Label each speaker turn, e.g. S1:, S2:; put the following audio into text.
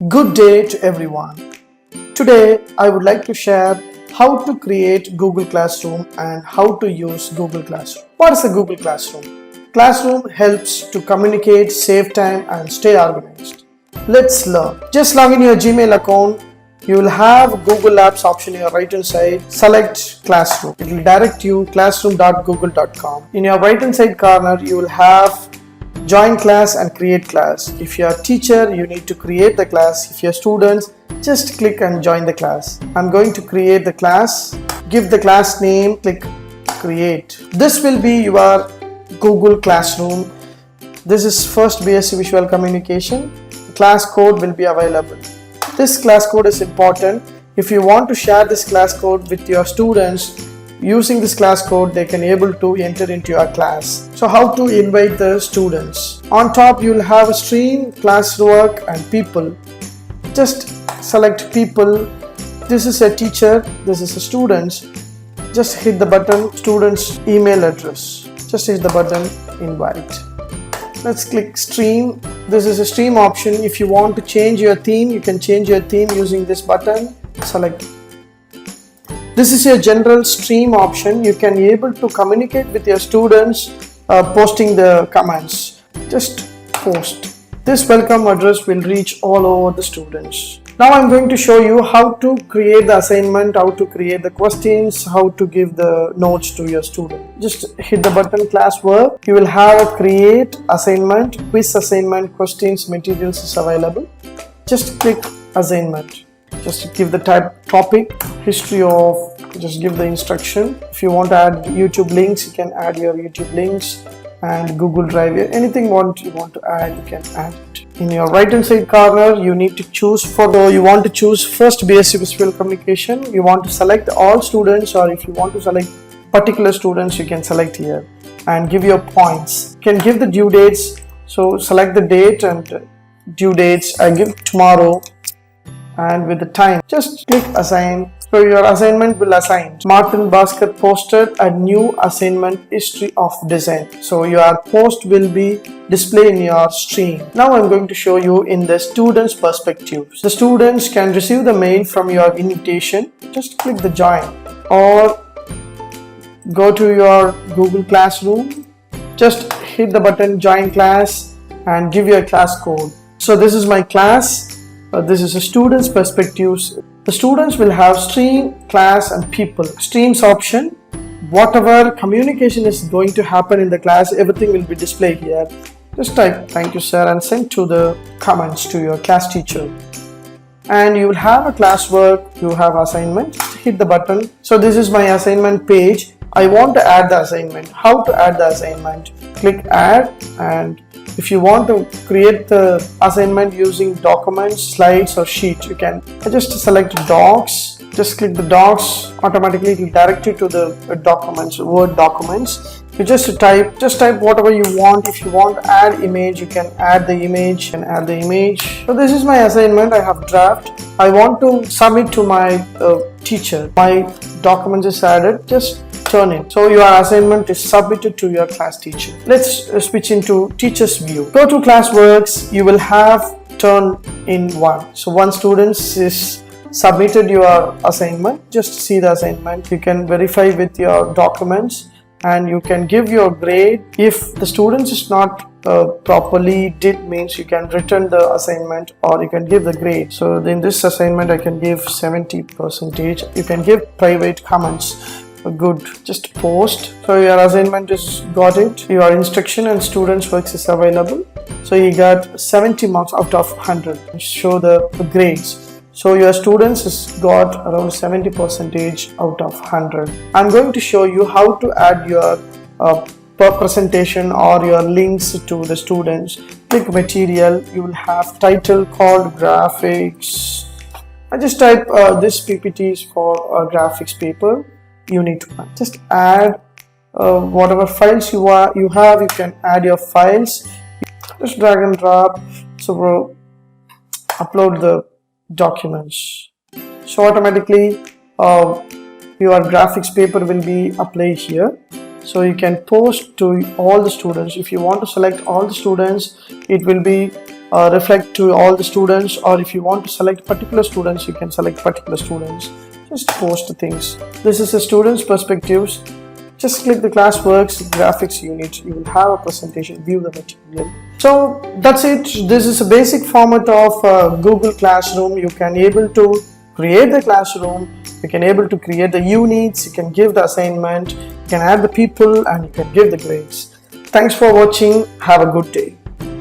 S1: Good day to everyone. Today I would like to share how to create Google Classroom and how to use Google Classroom. What is a Google Classroom? Classroom helps to communicate, save time and stay organized. Let's learn. Just log in your Gmail account. You will have Google Apps option in your right hand side. Select Classroom. It will direct you classroom.google.com. In your right hand side corner you will have join class and create class. If you are a teacher, you need to create the class. If you are students, just click and join the class. I'm going to create the class. Give the class name, click create. This will be your Google Classroom. This is first BSc Visual Communication. Class code will be available. This class code is important. If you want to share this class code with your students, using this class code they can able to enter into your class. So how to invite the students? On top you will have a stream, classwork and people. Just select people. This is a teacher, this is a students. Just hit the button students email address. Just hit the button invite. Let's click stream. This is a stream option. If you want to change your theme, you can change your theme using this button. Select. This is your general stream option. You can be able to communicate with your students posting the comments. Just post. This welcome address will reach all over the students. Now I'm going to show you how to create the assignment, how to create the questions, how to give the notes to your student. Just hit the button classwork. You will have a create assignment, quiz assignment, questions, materials is available. Just click assignment. Just give the type topic, history of, just give the instruction. If you want to add YouTube links, you can add your YouTube links and Google Drive. Anything you want to add, you can add it. In your right hand side corner, you need to choose you want to choose first BSc Visual Communication. You want to select all students, or if you want to select particular students, you can select here and give your points. You can give the due dates. So select the date and due dates. I give tomorrow. And with the time, just click assign. So your assignment will assign. Martin Bhaskar posted a new assignment, history of design. So your post will be displayed in your stream. Now I'm going to show you in the students' perspective. The students can receive the mail from your invitation. Just click the join or go to your Google Classroom. Just hit the button join class and give your class code. So this is my class. This is a student's perspectives. The students will have stream, class and people. Streams option, whatever communication is going to happen in the class, everything will be displayed here. Just type thank you sir and send to the comments to your class teacher. And you will have a classwork, you have assignment. Hit the button. So this is my assignment page. I want to add the assignment. How to add the assignment? Click add, and if you want to create the assignment using documents, slides or sheet, you can just select docs. Just click the docs. Automatically it will direct you to the documents, Word documents. You just type whatever you want. If you want to add image, you can add the image and add the image. So this is my assignment. I have draft. I want to submit to my teacher. My documents is added. Just turn it. So your assignment is submitted to your class teacher. Let's switch into teacher's view. Go to classworks. You will have turn in one. So one student is submitted your assignment. Just see the assignment. You can verify with your documents and you can give your grade. If the student is not properly did, means you can return the assignment or you can give the grade. So in this assignment I can give 70%. You can give private comments. Good, just post. So your assignment is got it. Your instruction and students works is available. So you got 70 marks out of 100. Show the grades. So your students has got around 70% out of 100. I'm going to show you how to add your presentation or your links to the students. Click material. You will have title called graphics. I just type this PPT is for graphics paper. You need to just add whatever files you have. You can add your files. Just drag and drop. So upload the documents. So automatically your graphics paper will be applied here. So you can post to all the students. If you want to select all the students, it will be reflect to all the students, or if you want to select particular students, you can select particular students. Just post the things. This is the students' perspectives. Just click the classworks, graphics unit. You will have a presentation, view the material. So that's it. This is a basic format of Google Classroom. You can able to create the classroom. You can able to create the units. You can give the assignment. You can add the people, and you can give the grades. Thanks for watching. Have a good day.